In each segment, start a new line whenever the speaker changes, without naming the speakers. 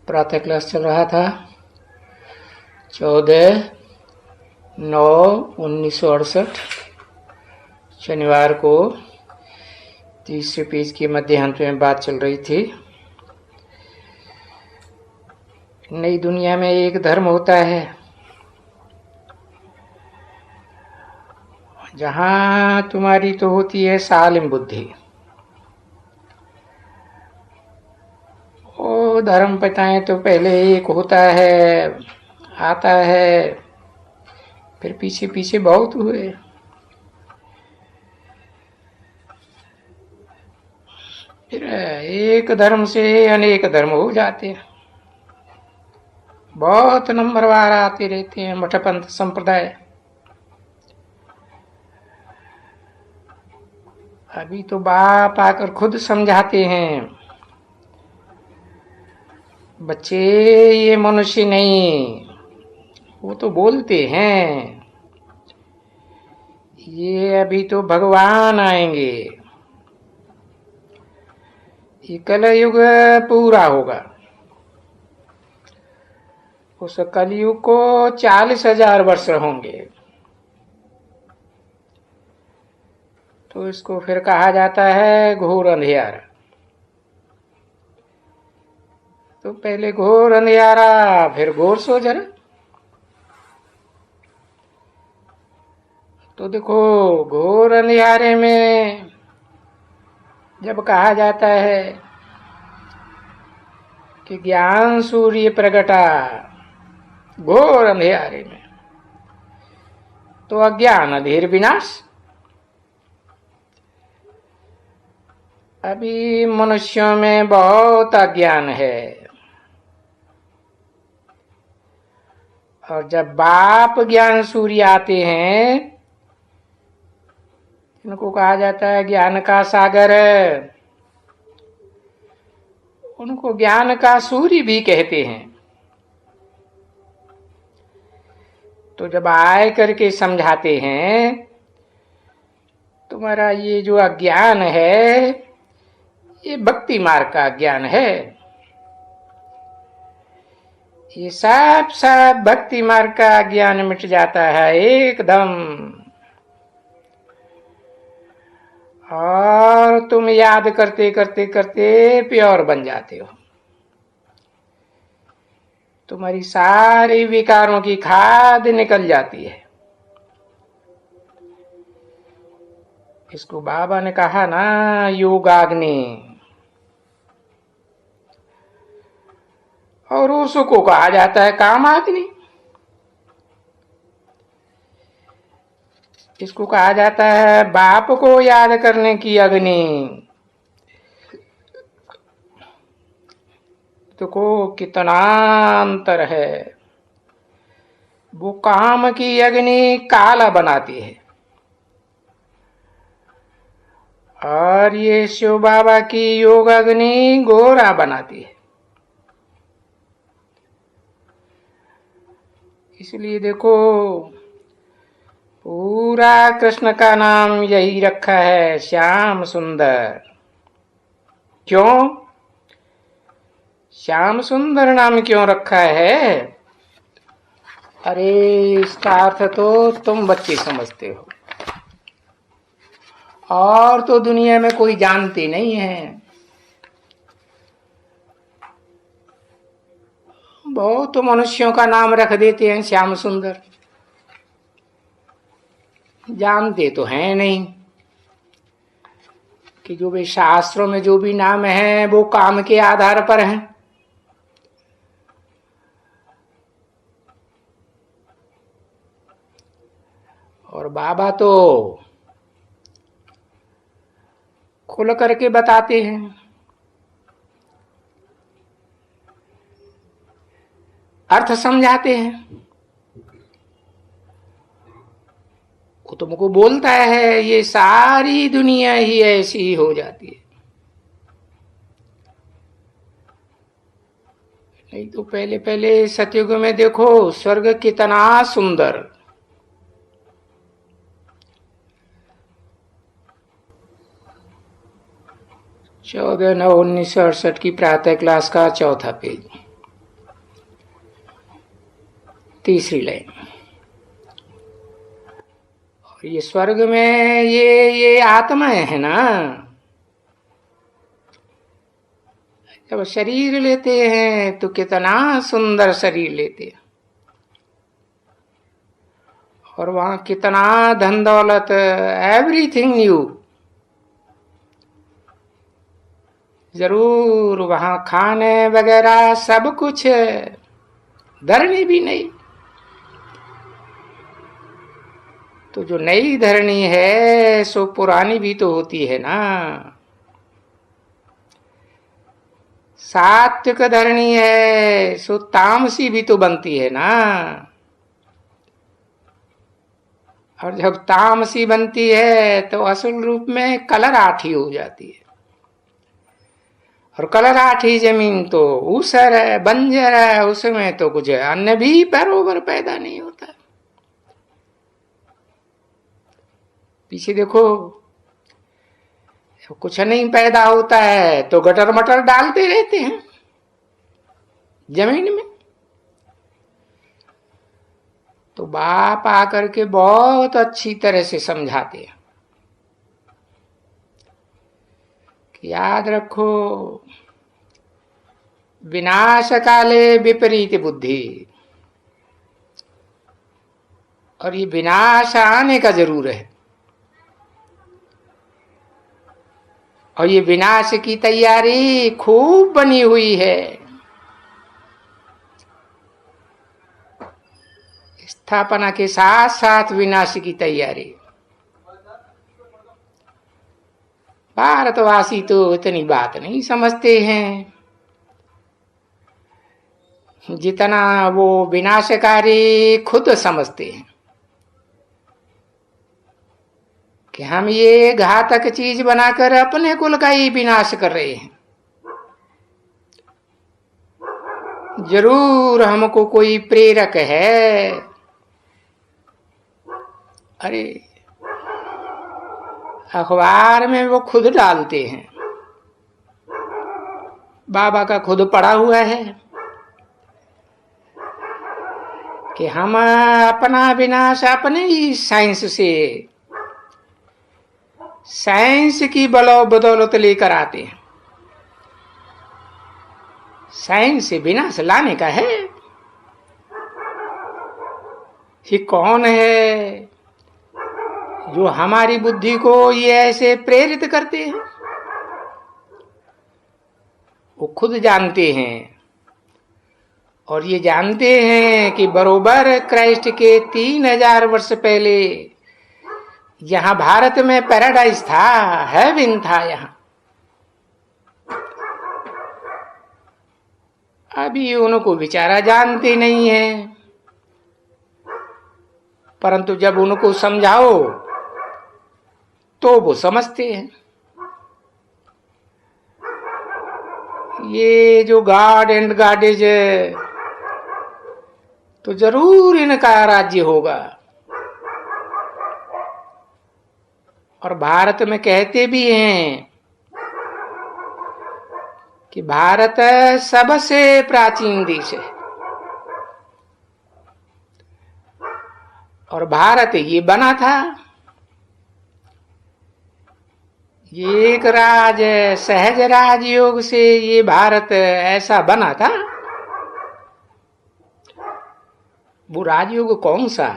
प्रातः क्लास चल रहा था 14/9/1968 शनिवार को। तीसरे पेज के मध्यांत में बात चल रही थी। नई दुनिया में एक धर्म होता है जहां तुम्हारी तो होती है सालिम बुद्धि। ओ धर्म पिताएं तो पहले एक होता है, आता है, फिर पीछे पीछे बहुत हुए। फिर एक धर्म से अनेक धर्म हो जाते हैं। बहुत नंबरवार आते रहते हैं मठपंथ संप्रदाय। अभी तो बाप आकर खुद समझाते हैं, बच्चे ये मनुष्य नहीं, वो तो बोलते हैं, ये अभी तो भगवान आएंगे, ये कलयुग पूरा होगा। उस कलयुग को 40,000 वर्ष होंगे। तो इसको फिर कहा जाता है घोर अंधियारा। तो पहले घोर अंधियारा, फिर घोर सोजरा। तो देखो घोर अंधियारे में जब कहा जाता है कि ज्ञान सूर्य प्रगटा घोर अंधियारे में, तो अज्ञान अधीर विनाश। अभी मनुष्यों में बहुत अज्ञान है, और जब बाप ज्ञान सूर्य आते हैं, इनको कहा जाता है ज्ञान का सागर। उनको ज्ञान का सूर्य भी कहते हैं। तो जब आए करके समझाते हैं, तुम्हारा ये जो अज्ञान है, ये भक्ति मार्ग का ज्ञान है। ये सब भक्ति मार्ग का ज्ञान मिट जाता है एकदम, और तुम याद करते करते करते प्योर बन जाते हो। तुम्हारी सारी विकारों की खाद निकल जाती है। इसको बाबा ने कहा ना योगाग्नि, और उसको कहा जाता है कामाग्नि। इसको कहा जाता है बाप को याद करने की अग्नि। देखो कितना अंतर है। वो काम की अग्नि काला बनाती है, और ये शिव बाबा की योग अग्नि गोरा बनाती है। इसलिए देखो पूरा कृष्ण का नाम यही रखा है, श्याम सुंदर। क्यों श्याम सुंदर नाम क्यों रखा है? अरे इसका अर्थ तो तुम बच्चे समझते हो, और तो दुनिया में कोई जानते नहीं है। बहुत तो मनुष्यों का नाम रख देते हैं श्याम सुंदर, जानते तो हैं नहीं कि जो भी शास्त्रों में जो भी नाम है वो काम के आधार पर है। और बाबा तो खुल करके बताते हैं। अर्थ समझाते हैं। वो तुमको बोलता है ये सारी दुनिया ही ऐसी ही हो जाती है। नहीं तो पहले पहले सतयुग में देखो स्वर्ग कितना सुंदर। 14/9/1968 की प्रातः क्लास का चौथा पेज। तीसरी लाइन। और ये स्वर्ग में ये आत्माएं है ना, जब शरीर लेते हैं तो कितना सुंदर शरीर लेते हैं, और वहां कितना धन दौलत, एवरीथिंग न्यू। जरूर वहां खाने वगैरह सब कुछ, धरनी भी नहीं। तो जो नई धरनी है सो पुरानी भी तो होती है ना। सात्विक धरनी है सो तामसी भी तो बनती है ना। और जब तामसी बनती है तो असल रूप में कलर आठी हो जाती है, और कलर आठी जमीन तो ऊसर है, बंजर है, उसमें तो कुछ अन्न भी बरोबर पैदा नहीं होता। पीछे देखो, कुछ नहीं पैदा होता है तो गटर मटर डालते रहते हैं जमीन में। तो बाप आकर के बहुत अच्छी तरह से समझाते हैं कि याद रखो, विनाश काले विपरीत बुद्धि। और ये विनाश आने का जरूर है, और ये विनाश की तैयारी खूब बनी हुई है। स्थापना के साथ साथ विनाश की तैयारी। भारतवासी तो इतनी बात नहीं समझते हैं जितना वो विनाशकारी खुद समझते हैं कि हम ये घातक चीज बनाकर अपने कुल का ही विनाश कर रहे हैं। जरूर हमको कोई प्रेरक है। अरे अखबार में वो खुद डालते हैं, बाबा का खुद पड़ा हुआ है कि हम अपना विनाश अपने ही साइंस की बदौलत लेकर आते हैं। साइंस से विनाश लाने का है। ये कौन है जो हमारी बुद्धि को ये ऐसे प्रेरित करते हैं? वो खुद जानते हैं, और ये जानते हैं कि बरोबर क्राइस्ट के 3000 वर्ष पहले यहाँ भारत में पैराडाइज था, हेवन था यहाँ। अभी उनको बेचारा जानते नहीं है, परंतु जब उनको समझाओ तो वो समझते हैं। ये जो गॉड एंड गॉडेज है तो जरूर इनका राज्य होगा। और भारत में कहते भी हैं कि भारत सबसे प्राचीन देश है, और भारत ये बना था, ये एक सहज राजयोग से ये भारत ऐसा बना था। वो राजयोग कौन सा?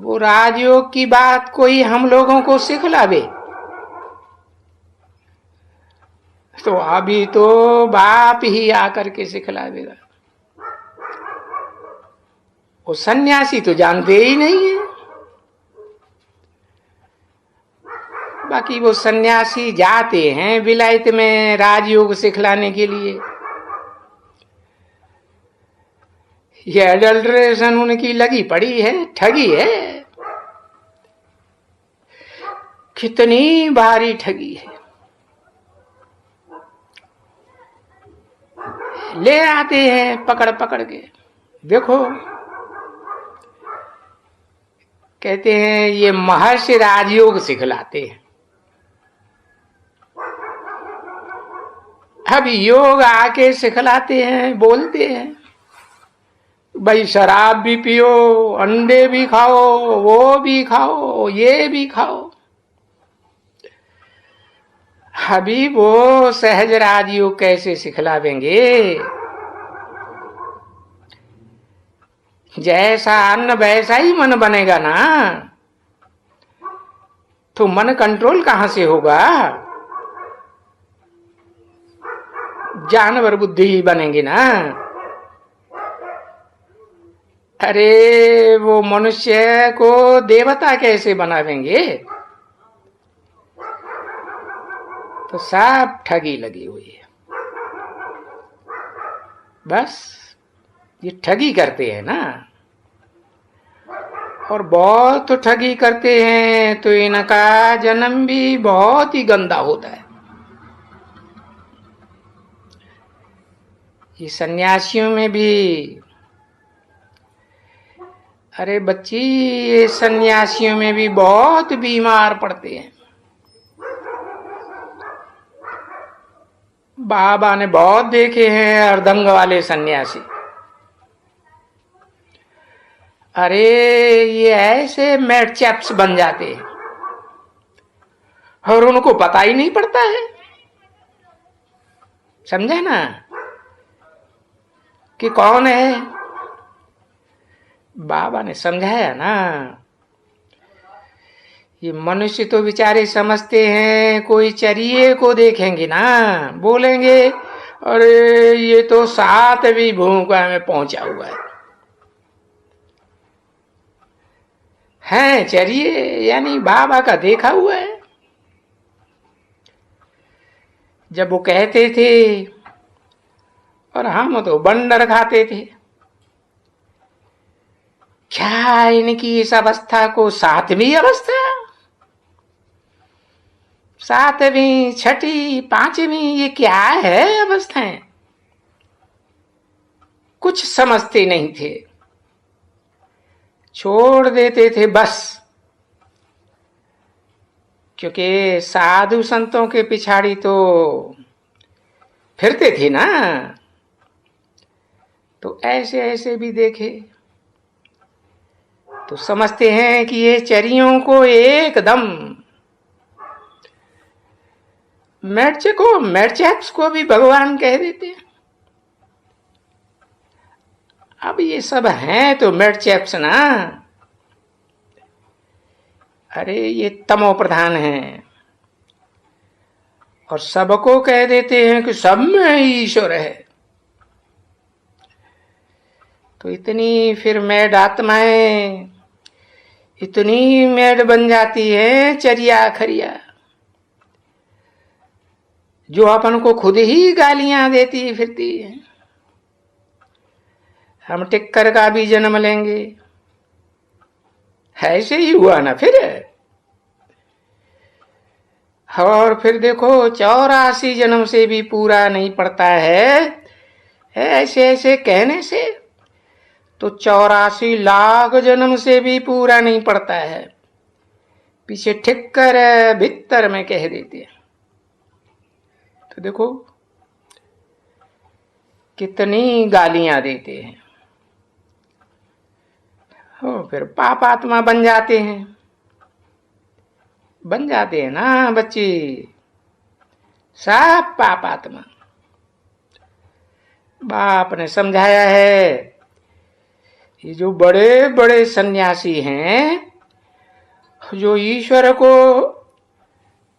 वो राजयोग की बात कोई हम लोगों को सिखलावे तो अभी तो बाप ही आकर के सिखलावेगा। वो सन्यासी तो जानते ही नहीं है। बाकी वो सन्यासी जाते हैं विलायत में राजयोग सिखलाने के लिए। ये एडल्ट्रेशन उनकी लगी पड़ी है, ठगी है। कितनी भारी ठगी है। ले आते हैं पकड़ पकड़ के। देखो, कहते हैं ये महर्षि राजयोग सिखलाते हैं। अब योग आके सिखलाते हैं, बोलते हैं भाई शराब भी पियो, अंडे भी खाओ, वो भी खाओ, ये भी खाओ। अभी वो सहज राजयोग कैसे सिखलावेंगे? जैसा अन्न वैसा ही मन बनेगा ना, तो मन कंट्रोल कहां से होगा? जानवर बुद्धि ही बनेंगी ना। अरे वो मनुष्य को देवता कैसे बनावेंगे? तो सब ठगी लगी हुई है। बस ये ठगी करते हैं ना, और बहुत ठगी करते हैं, तो इनका जन्म भी बहुत ही गंदा होता है। ये सन्यासियों में भी, अरे बच्ची, ये सन्यासियों में भी बहुत बीमार पड़ते हैं। बाबा ने बहुत देखे हैं अर्धंग वाले सन्यासी। अरे ये ऐसे मैट चैप्स बन जाते हैं और उनको पता ही नहीं पड़ता है। समझे ना कि कौन है? बाबा ने समझाया ना, ये मनुष्य तो बेचारे समझते हैं, कोई चरिये को देखेंगे ना, बोलेंगे अरे ये तो 7वीं भूमिका में पहुंचा हुआ है चरिये, यानी बाबा का देखा हुआ है। जब वो कहते थे, और हम तो बंदर खाते थे, क्या इनकी इस अवस्था को 7वीं अवस्था, 7वीं, 6ठी, 5वीं, ये क्या है अवस्थाएं? कुछ समझते नहीं थे, छोड़ देते थे बस। क्योंकि साधु संतों के पिछाड़ी तो फिरते थे ना, तो ऐसे ऐसे भी देखे, तो समझते हैं कि ये चरियों को एकदम, मैडचैप्स को भी भगवान कह देते हैं। अब ये सब हैं तो मैडचैप्स ना, अरे ये तमो प्रधान है, और सबको कह देते हैं कि सब में ईश्वर है। तो इतनी फिर मैड आत्माएं इतनी मैड बन जाती है, चरिया खरिया, जो अपन को खुद ही गालियां देती फिरती है। हम टिक्कर का भी जन्म लेंगे, ऐसे ही हुआ ना फिर। और फिर देखो 84 जन्म से भी पूरा नहीं पड़ता है ऐसे ऐसे कहने से, तो 84 लाख जन्म से भी पूरा नहीं पड़ता है। पीछे ठिक्कर भीतर में कह देते हैं। तो देखो कितनी गालियां देते हैं, हो फिर पापात्मा बन जाते हैं। बन जाते हैं ना बच्ची, सब पापात्मा। बाप ने समझाया है, ये जो बड़े बड़े सन्यासी हैं, जो ईश्वर को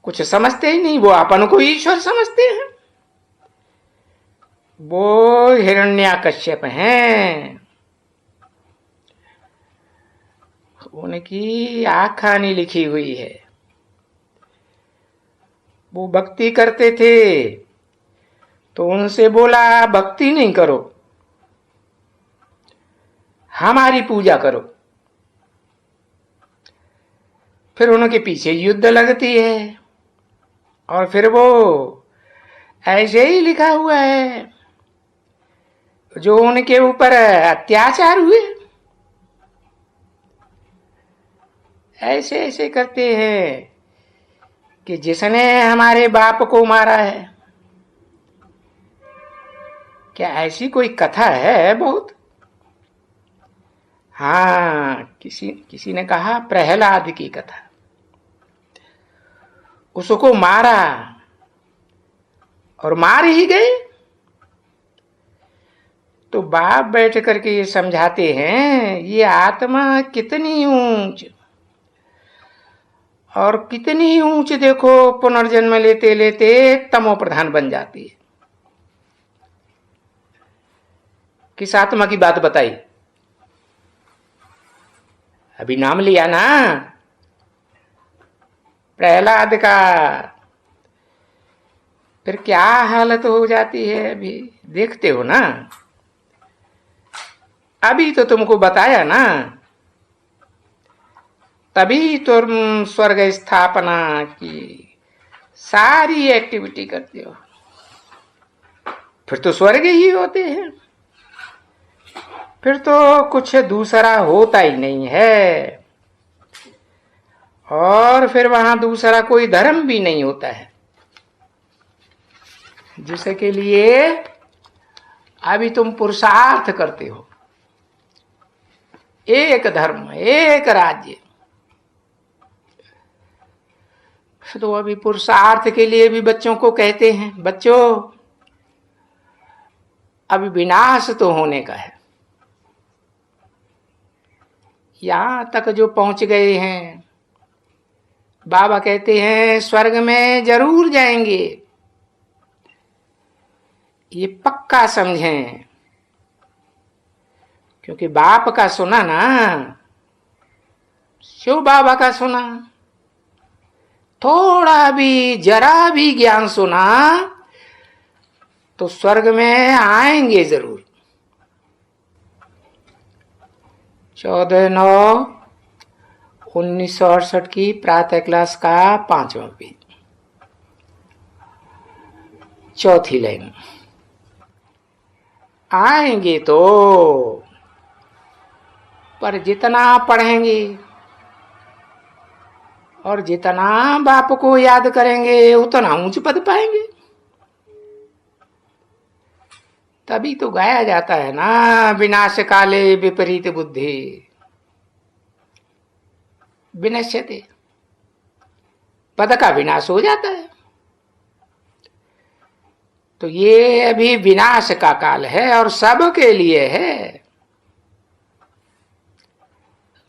कुछ समझते ही नहीं, वो अपन को ईश्वर समझते हैं, वो हिरण्याकश्यप हैं। उनकी आखानी लिखी हुई है। वो भक्ति करते थे, तो उनसे बोला भक्ति नहीं करो, हमारी पूजा करो। फिर उनके पीछे युद्ध लगती है, और फिर वो ऐसे ही लिखा हुआ है, जो उनके ऊपर अत्याचार हुए ऐसे ऐसे करते हैं कि जिसने हमारे बाप को मारा है, क्या ऐसी कोई कथा है बहुत? हाँ, किसी ने कहा प्रहलाद की कथा। उसको मारा और मार ही गए। तो बाप बैठ करके ये समझाते हैं, ये आत्मा कितनी ऊंच और कितनी ऊंच देखो, पुनर्जन्म लेते लेते तमो प्रधान बन जाती है। किस आत्मा की बात बताई? अभी नाम लिया ना, प्रहलाद का। फिर क्या हालत हो जाती है, अभी देखते हो ना। अभी तो तुमको बताया ना, तभी तुम स्वर्ग स्थापना की सारी एक्टिविटी करते हो, फिर तो स्वर्ग ही होते हैं। फिर तो कुछ दूसरा होता ही नहीं है, और फिर वहां दूसरा कोई धर्म भी नहीं होता है जिसके लिए अभी तुम पुरुषार्थ करते हो। एक धर्म, एक राज्य। तो अभी पुरुषार्थ के लिए भी बच्चों को कहते हैं, बच्चों अभी विनाश तो होने का है। यहां तक जो पहुंच गए हैं, बाबा कहते हैं स्वर्ग में जरूर जाएंगे, ये पक्का समझें। क्योंकि बाप का सुना ना, शिव बाबा का सुना, थोड़ा भी जरा भी ज्ञान सुना तो स्वर्ग में आएंगे जरूर। 14/9/1968 की प्रातः क्लास का 5वां पेज, चौथी लाइन। आएंगे तो, पर जितना पढ़ेंगे और जितना बाप को याद करेंगे उतना ऊंच पद पाएंगे। तभी तो गाया जाता है ना, विनाश काले विपरीत बुद्धि विनश्यते, पद का विनाश हो जाता है। तो ये अभी विनाश का काल है और सबके लिए है।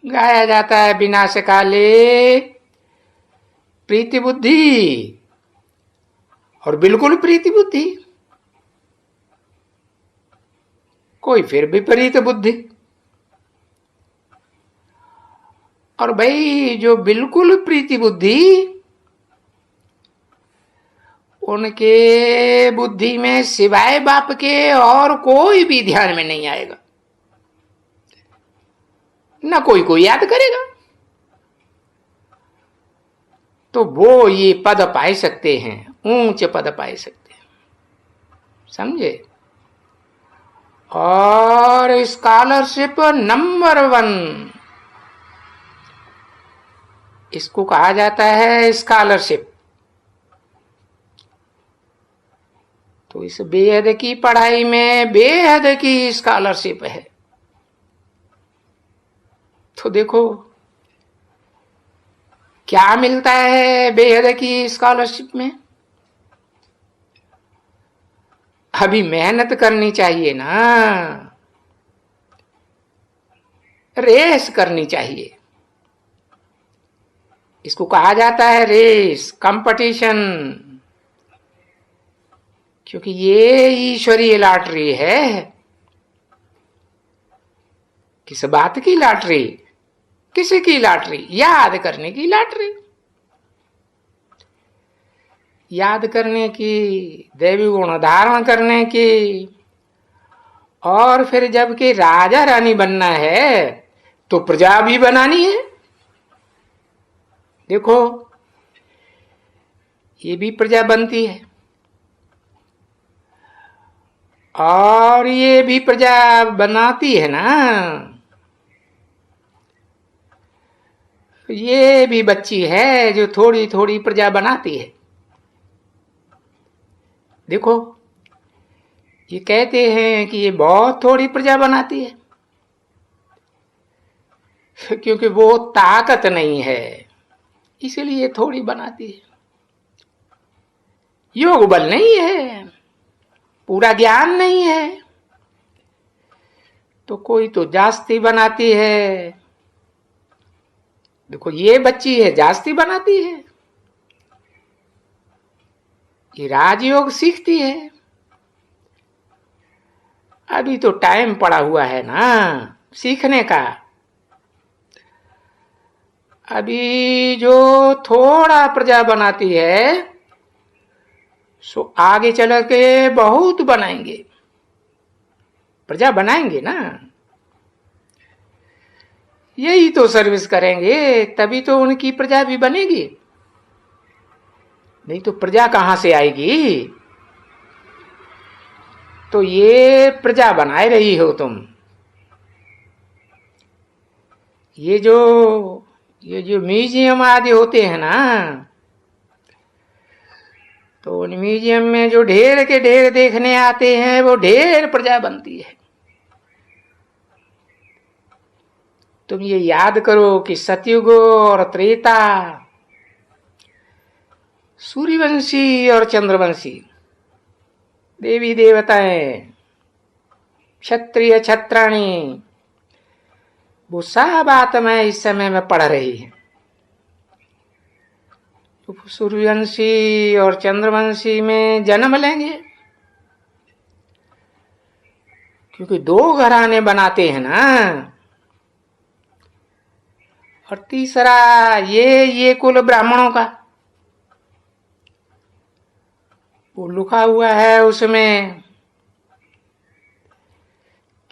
गाया जाता है विनाश काले प्रीति बुद्धि, और बिल्कुल प्रीति बुद्धि, कोई फिर विपरीत बुद्धि। और भाई जो बिल्कुल प्रीति बुद्धि, उनके बुद्धि में सिवाय बाप के और कोई भी ध्यान में नहीं आएगा, ना कोई याद करेगा। तो वो ये पद पाए सकते हैं, ऊंचे पद पाए सकते हैं, समझे। और स्कॉलरशिप नंबर 1 इसको कहा जाता है, स्कॉलरशिप। तो इस बेहद की पढ़ाई में बेहद की स्कॉलरशिप है। तो देखो क्या मिलता है बेहद की स्कॉलरशिप में। अभी मेहनत करनी चाहिए ना, रेस करनी चाहिए। इसको कहा जाता है रेस, कंपटीशन। क्योंकि ये ईश्वरीय लॉटरी है। किस बात की लॉटरी? किसी की लॉटरी? याद करने की लॉटरी। याद करने की, देवी गुण धारण करने की, और फिर जबकि राजा रानी बनना है तो प्रजा भी बनानी है। देखो ये भी प्रजा बनती है, और ये भी प्रजा बनाती है ना। ये भी बच्ची है जो थोड़ी थोड़ी प्रजा बनाती है। देखो ये कहते हैं कि ये बहुत थोड़ी प्रजा बनाती है, क्योंकि वो ताकत नहीं है इसलिए थोड़ी बनाती है। योग बल नहीं है, पूरा ज्ञान नहीं है, तो कोई तो जास्ती बनाती है। देखो ये बच्ची है, जास्ती बनाती है, ये राजयोग सीखती है। अभी तो टाइम पड़ा हुआ है ना सीखने का। अभी जो थोड़ा प्रजा बनाती है सो आगे चल के बहुत बनाएंगे, प्रजा बनाएंगे ना। यही तो सर्विस करेंगे तभी तो उनकी प्रजा भी बनेगी, नहीं तो प्रजा कहां से आएगी। तो ये प्रजा बनाए रही हो तुम। ये जो म्यूजियम आदि होते हैं ना, तो उन म्यूजियम में जो ढेर के ढेर देखने आते हैं वो ढेर प्रजा बनती है। तुम ये याद करो कि सतयुग और त्रेता, सूर्यवंशी और चंद्रवंशी, देवी देवताएं, क्षत्रिय छत्राणी, वो सब आत्माएं इस समय में पढ़ रही है। तो सूर्यवंशी और चंद्रवंशी में जन्म लेंगे, क्योंकि दो घराने बनाते हैं ना। और तीसरा ये कुल ब्राह्मणों का, वो लिखा हुआ है उसमें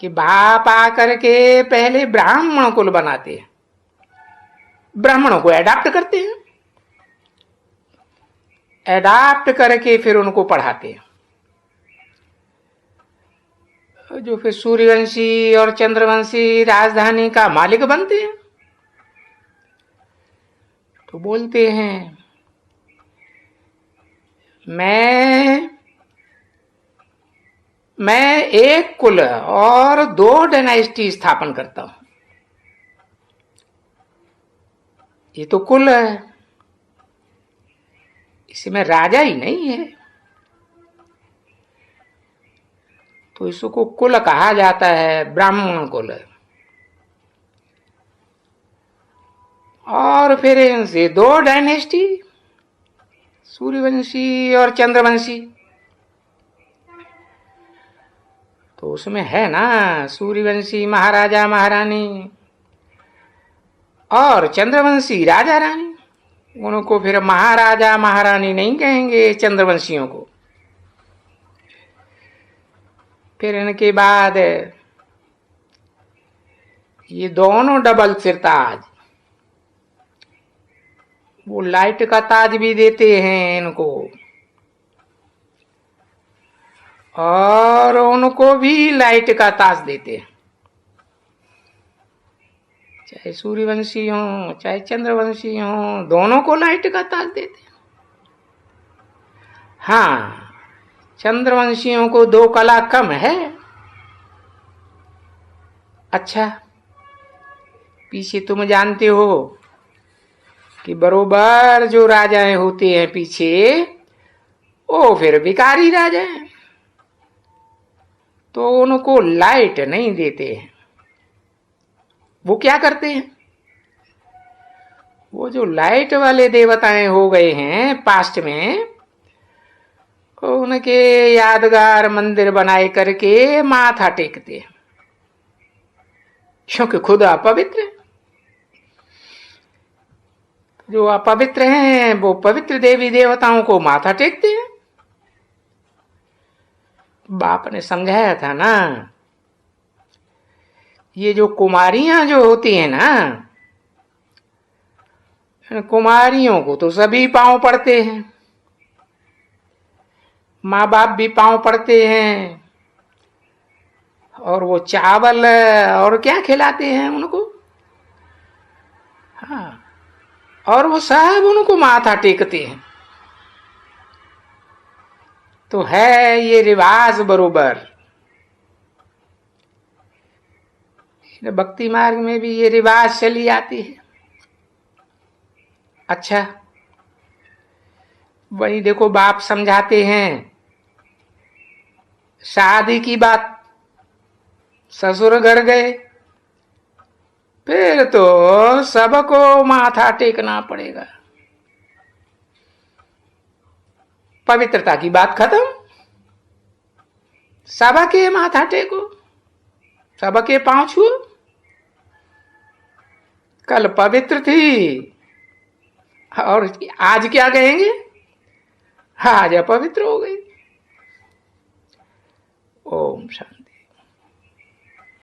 कि बाप आकर के पहले ब्राह्मण कुल बनाते हैं, ब्राह्मणों को एडाप्ट करते हैं, एडाप्ट करके फिर उनको पढ़ाते हैं। जो फिर सूर्यवंशी और चंद्रवंशी राजधानी का मालिक बनते हैं, तो बोलते हैं मैं एक कुल और दो डायनेस्टी स्थापन करता हूं। ये तो कुल है, इसमें राजा ही नहीं है, तो इसको कुल कहा जाता है, ब्राह्मण कुल। और फिर इनसे दो डायनेस्टी, सूर्यवंशी और चंद्रवंशी। तो उसमें है ना सूर्यवंशी महाराजा महारानी और चंद्रवंशी राजा रानी। उनको फिर महाराजा महारानी नहीं कहेंगे चंद्रवंशियों को। फिर इनके बाद ये दोनों डबल सिर ताज, वो लाइट का ताज भी देते हैं इनको, और उनको भी लाइट का ताज देते हैं। चाहे सूर्यवंशी हो चाहे चंद्रवंशी हो, दोनों को लाइट का ताज देते हैं। हाँ, चंद्रवंशियों को 2 कला कम है। अच्छा, पीछे तुम जानते हो कि बरोबर जो राजाएं होते हैं पीछे, वो फिर भिखारी राजा हैं, तो उनको लाइट नहीं देते हैं। वो क्या करते हैं, वो जो लाइट वाले देवताएं हो गए हैं पास्ट में, उनके यादगार मंदिर बनाए करके माथा टेकते हैं, क्योंकि खुद अपवित्र है। जो अपवित्र हैं वो पवित्र देवी देवताओं को माथा टेकते हैं। बाप ने समझाया था ना, ये जो कुमारियां जो होती हैं ना, कुमारियों को तो सभी पांव पड़ते हैं, माँ बाप भी पांव पड़ते हैं, और वो चावल और क्या खिलाते हैं उनको, हाँ, और वो सब उनको माथा टेकते हैं। तो है ये रिवाज बरोबर। भक्ति मार्ग में भी ये रिवाज चली आती है। अच्छा, वही देखो बाप समझाते हैं, शादी की बात, ससुर घर गए, फिर तो सबको माथा टेकना पड़ेगा। पवित्रता की बात खत्म, सबके माथा टेको, सबके पांव छुओ। कल पवित्र थी और आज क्या कहेंगे, आज अपवित्र हो गई। ओम शांति।